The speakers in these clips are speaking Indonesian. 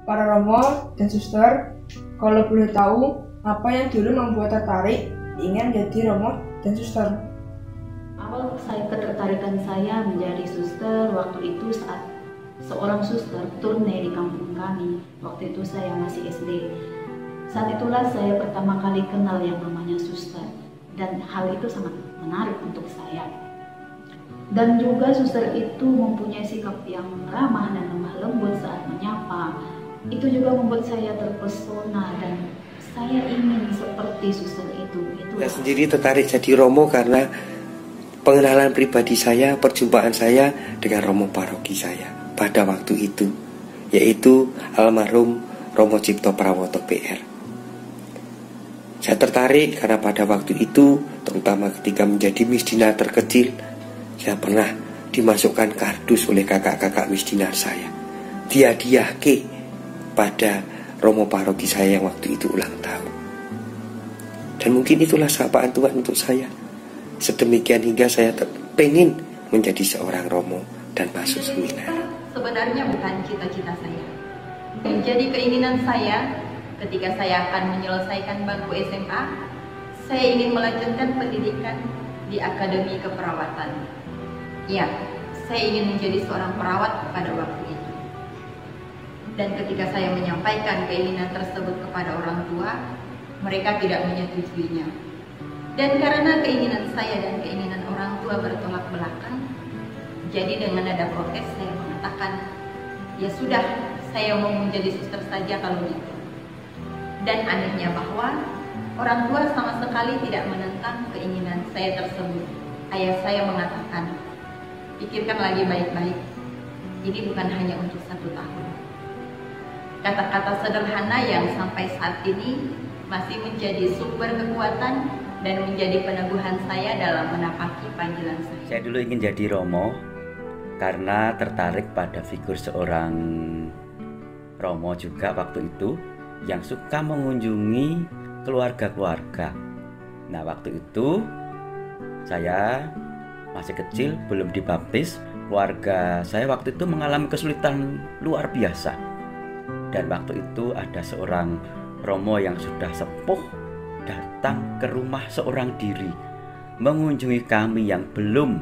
para Romo dan Suster, kalau boleh tahu, apa yang dulu membuat tertarik ingin jadi Romo dan Suster? Awal ketertarikan saya menjadi suster waktu itu saat seorang suster turne di kampung kami. Waktu itu saya masih SD. Saat itulah saya pertama kali kenal yang namanya suster, dan hal itu sangat menarik untuk saya. Dan juga suster itu mempunyai sikap yang ramah dan lemah lembut saat menyapa. Itu juga membuat saya terpesona dan saya ingin seperti suster itu. Saya sendiri tertarik jadi Romo karena pengenalan pribadi saya, perjumpaan saya dengan Romo paroki saya pada waktu itu, yaitu almarhum Romo Cipto Prawoto PR. Saya tertarik karena pada waktu itu, terutama ketika menjadi misdinar terkecil, saya pernah dimasukkan kardus oleh kakak-kakak misdinar saya. Dihadiahke pada Romo paroki saya yang waktu itu ulang tahun. Dan mungkin itulah sapaan Tuhan untuk saya. Sedemikian hingga saya pengen menjadi seorang Romo dan masuk seminar. Sebenarnya bukan cita-cita saya. Menjadi keinginan saya ketika saya akan menyelesaikan bangku SMA, saya ingin melanjutkan pendidikan di Akademi Keperawatan. Ya, saya ingin menjadi seorang perawat pada waktu itu. Dan ketika saya menyampaikan keinginan tersebut kepada orang tua, mereka tidak menyetujuinya. Dan karena keinginan saya dan keinginan orang tua bertolak belakang, jadi dengan nada protes saya mengatakan, ya sudah, saya mau menjadi suster saja kalau gitu. Dan anehnya bahwa orang tua sama sekali tidak menentang keinginan saya tersebut. Ayah saya mengatakan, pikirkan lagi baik-baik, ini bukan hanya untuk 1 tahun. Kata-kata sederhana yang sampai saat ini masih menjadi sumber kekuatan dan menjadi peneguhan saya dalam menapaki panggilan saya. Saya dulu ingin jadi Romo karena tertarik pada figur seorang Romo juga waktu itu yang suka mengunjungi keluarga-keluarga. Nah, waktu itu saya masih kecil, belum dibaptis. Keluarga saya waktu itu mengalami kesulitan luar biasa. Dan waktu itu ada seorang Romo yang sudah sepuh datang ke rumah seorang diri, mengunjungi kami yang belum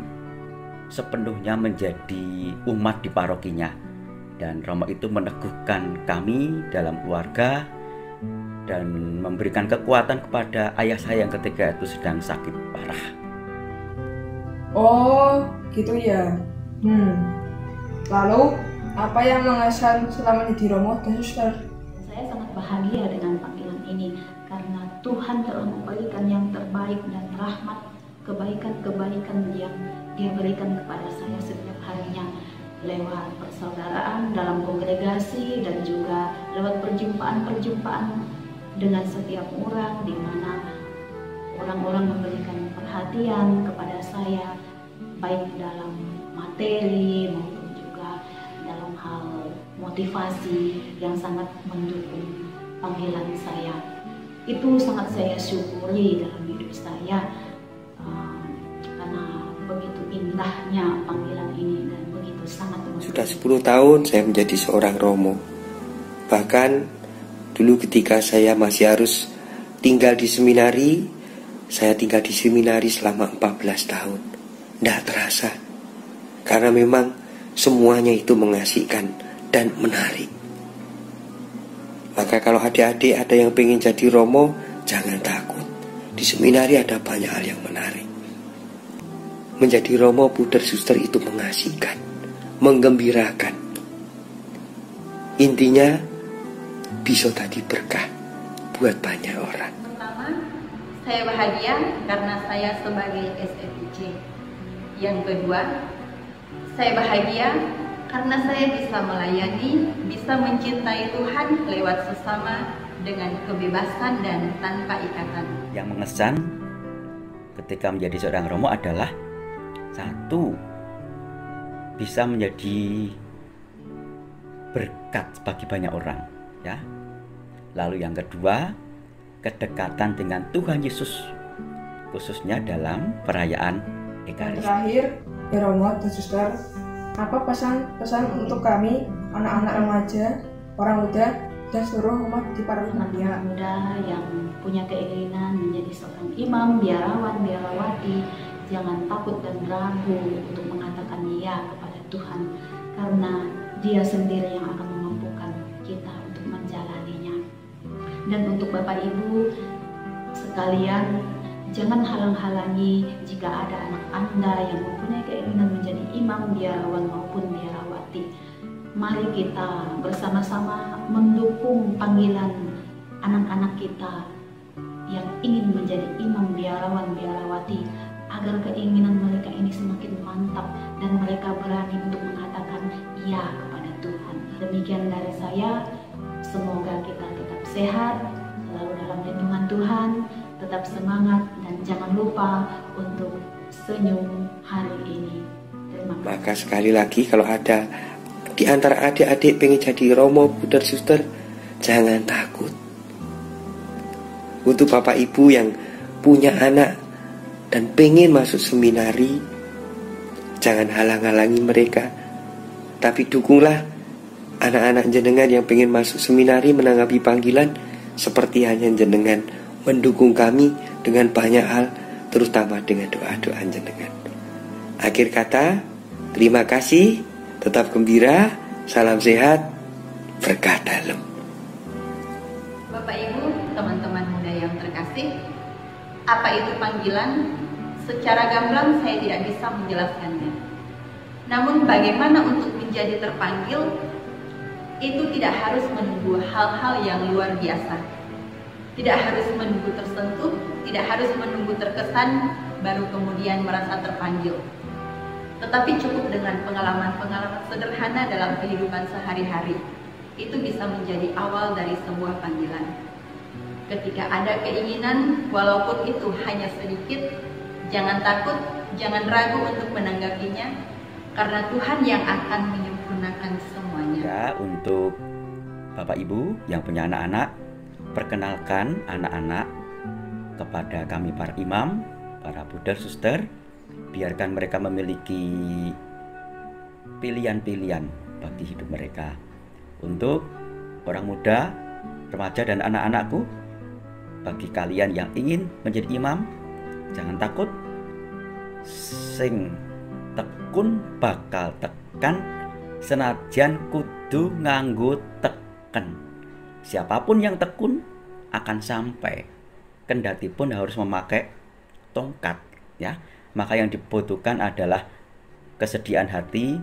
sepenuhnya menjadi umat di parokinya. Dan Romo itu meneguhkan kami dalam keluarga dan memberikan kekuatan kepada ayah saya yang ketika itu sedang sakit parah. Oh, gitu ya. Lalu, apa yang mengesan selama menjadi Romo dan Suster? Saya sangat bahagia dengan panggilan ini karena Tuhan telah memberikan yang terbaik dan rahmat, kebaikan-kebaikan yang Dia berikan kepada saya setiap harinya lewat persaudaraan dalam kongregasi dan juga lewat perjumpaan-perjumpaan dengan setiap orang, di mana orang-orang memberikan perhatian kepada saya baik dalam materi maupun juga dalam hal motivasi yang sangat mendukung panggilan saya. Itu sangat saya syukuri dalam hidup saya karena begitu indahnya panggilan ini dan begitu sangat Sudah 10 tahun saya menjadi seorang Romo. Bahkan dulu ketika saya masih harus tinggal di seminari, saya tinggal di seminari selama 14 tahun. Tidak terasa, karena memang semuanya itu mengasihkan dan menarik. Maka kalau adik-adik ada yang pengen jadi Romo, jangan takut. Di seminari ada banyak hal yang menarik. Menjadi Romo, Puder, Suster itu mengasihkan, menggembirakan. Intinya bisa tadi berkah buat banyak orang. Pertama, saya bahagia karena saya sebagai SFIC. Yang kedua, saya bahagia karena saya bisa melayani, bisa mencintai Tuhan lewat sesama dengan kebebasan dan tanpa ikatan. Yang mengesan ketika menjadi seorang Romo adalah satu, bisa menjadi berkat bagi banyak orang, ya. Lalu yang kedua, kedekatan dengan Tuhan Yesus, khususnya dalam perayaan Ekaristi. Terakhir, ya Romo dan Suster, apa pesan-pesan untuk kami, anak-anak remaja orang muda dan seluruh umat di paroki Krapia. Anak muda yang punya keinginan menjadi seorang imam, biarawan, biarawati, jangan takut dan ragu untuk mengatakan ya kepada Tuhan, karena Dia sendiri yang akan memampukan kita untuk menjalaninya. Dan untuk Bapak Ibu sekalian, jangan halang-halangi jika ada anak Anda yang mempunyai keinginan menjadi imam, biarawan maupun biarawati. Mari kita bersama-sama mendukung panggilan anak-anak kita yang ingin menjadi imam, biarawan, biarawati, agar keinginan mereka ini semakin mantap dan mereka berani untuk mengatakan ya kepada Tuhan. Demikian dari saya, semoga kita tetap sehat, selalu dalam lindungan Tuhan, tetap semangat, dan jangan lupa untuk senyum hari ini. Terima kasih. Maka sekali lagi, kalau ada di antara adik-adik pengen jadi romo, bunda, suster, jangan takut. Untuk Bapak Ibu yang punya anak dan pengen masuk seminari, jangan halang-halangi mereka, tapi dukunglah anak-anak jenengan yang pengen masuk seminari menanggapi panggilan, seperti hanya jenengan mendukung kami dengan banyak hal, terutama dengan doa-doa jenengan. Akhir kata, terima kasih, tetap gembira, salam sehat, berkah dalam. Bapak Ibu, teman-teman muda yang terkasih, apa itu panggilan? Secara gamblang saya tidak bisa menjelaskannya. Namun bagaimana untuk menjadi terpanggil, itu tidak harus menunggu hal-hal yang luar biasa. Tidak harus menunggu tersentuh, tidak harus menunggu terkesan, baru kemudian merasa terpanggil. Tetapi cukup dengan pengalaman-pengalaman sederhana dalam kehidupan sehari-hari. Itu bisa menjadi awal dari sebuah panggilan. Ketika ada keinginan, walaupun itu hanya sedikit, jangan takut, jangan ragu untuk menanggapinya, karena Tuhan yang akan menyempurnakan semuanya. Ya, untuk Bapak Ibu yang punya anak-anak, perkenalkan anak-anak kepada kami para imam, para bunda, suster. Biarkan mereka memiliki pilihan-pilihan bagi hidup mereka. Untuk orang muda, remaja, dan anak-anakku, bagi kalian yang ingin menjadi imam, jangan takut. Sing tekun bakal tekan, senajan kudu nganggo teken. Siapapun yang tekun akan sampai, kendati pun harus memakai tongkat, ya. Maka yang dibutuhkan adalah kesediaan hati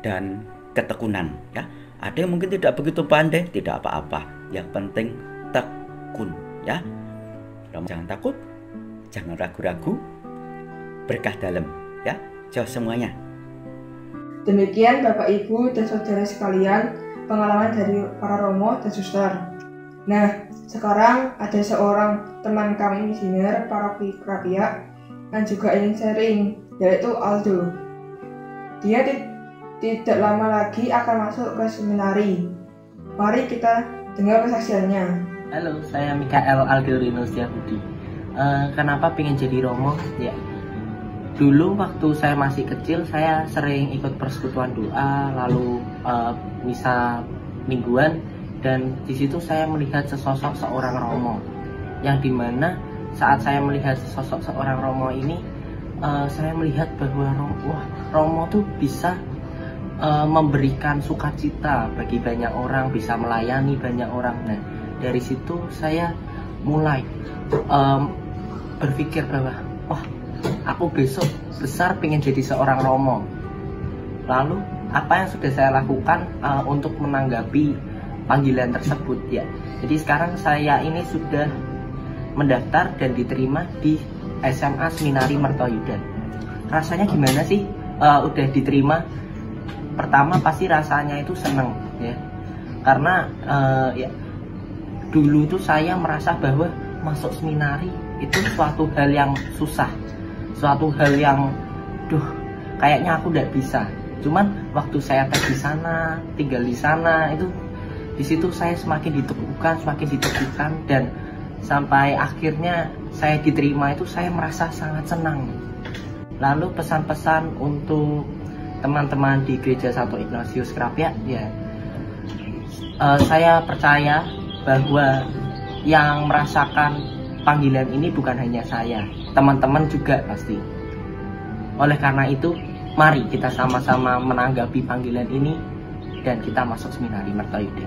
dan ketekunan, ya. Ada yang mungkin tidak begitu pandai, tidak apa-apa. Yang penting tekun, ya. Jangan takut, jangan ragu-ragu, berkah dalam, ya. Jauh semuanya. Demikian Bapak Ibu dan saudara sekalian, pengalaman dari para romo dan suster. Nah, sekarang ada seorang teman kami misioner paroki Krapia dan juga ingin sharing, yaitu Aldo. Dia tidak lama lagi akan masuk ke seminari. Mari kita dengar kesaksiannya. Halo, saya Mikael Aldo Setiabudi. Kenapa pengen jadi romo? Ya, dulu waktu saya masih kecil, saya sering ikut persekutuan doa, lalu misa mingguan, dan di situ saya melihat sesosok seorang romo, yang dimana saat saya melihat sosok seorang romo ini, saya melihat bahwa romo tuh bisa memberikan sukacita bagi banyak orang, bisa melayani banyak orang. Nah, dari situ saya mulai berpikir bahwa aku besok besar pengen jadi seorang romo. Lalu apa yang sudah saya lakukan untuk menanggapi panggilan tersebut, ya. Jadi sekarang saya ini sudah mendaftar dan diterima di SMA Seminari Mertoyudan. Rasanya gimana sih udah diterima? Pertama pasti rasanya itu seneng, ya, karena ya dulu tuh saya merasa bahwa masuk seminari itu suatu hal yang susah, suatu hal yang kayaknya aku tidak bisa. Cuman waktu saya tes di sana, tinggal di sana, itu di situ saya semakin diteguhkan, dan sampai akhirnya saya diterima, itu saya merasa sangat senang. Lalu pesan-pesan untuk teman-teman di Gereja Santo Ignatius Krapia, ya, Saya percaya bahwa yang merasakan panggilan ini bukan hanya saya, teman-teman juga pasti. Oleh karena itu, mari kita sama-sama menanggapi panggilan ini dan kita masuk seminari Mertoyuda.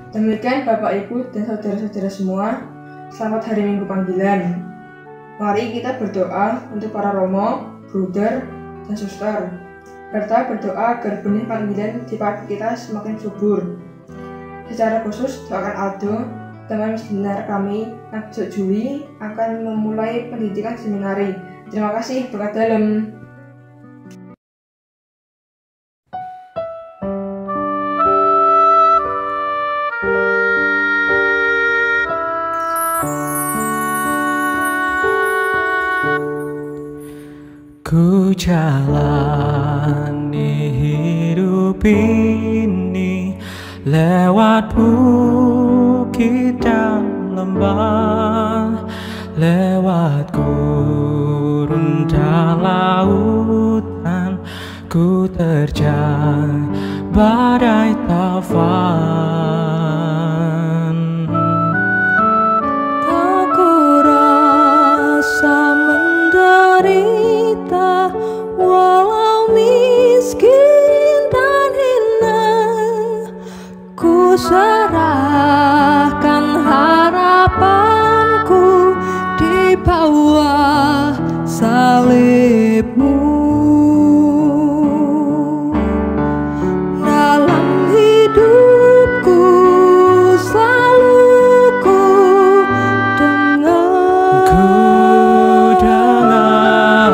Demikian Bapak Ibu dan saudara-saudara semua, selamat hari Minggu panggilan. Mari kita berdoa untuk para romo, bruder, dan suster, serta berdoa agar benih panggilan di pagi kita semakin subur. Secara khusus doakan Aldo, teman seminar kami yang besok Juli akan memulai pendidikan seminari. Terima kasih, berkat dalam. Ku jalani hidup ini lewat bukit dan lembah, lewat gurun dan lautan, ku terjang badai taufan. Tak ku rasa menderita, walau miskin dan hina, ku serahkan harapanku di bawah salibmu. Dalam hidupku selalu ku dengar, dalam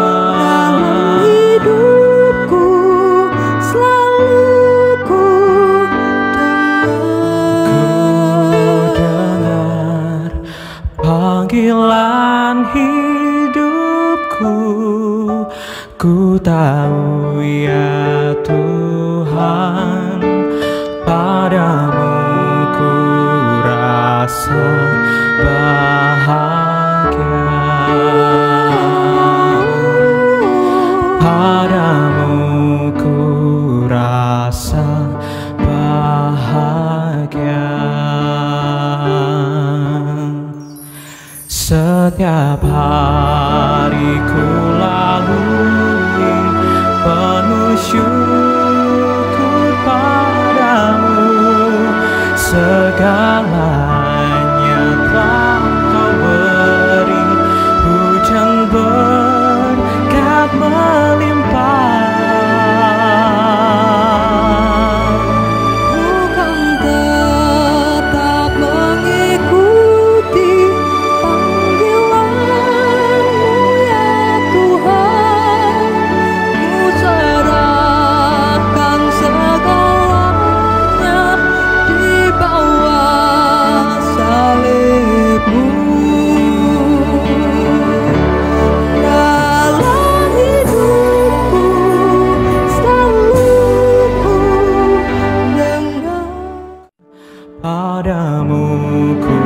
hidupku selalu ku dengar panggilan hidupku. Ku tahu ya Tuhan, padamu ku rasa bahagia. Padamu ku rasa bahagia. Setiap hari ku lalui penuh syukur padamu, segalanya telah kau beri, hujan berkat melimpah. Bukan tetap mengikuti panggilan-Mu ya Tuhan, ku serahkan segalanya di bawah salib-Mu. Dalam hidupku selalu ku dengar, padamu ku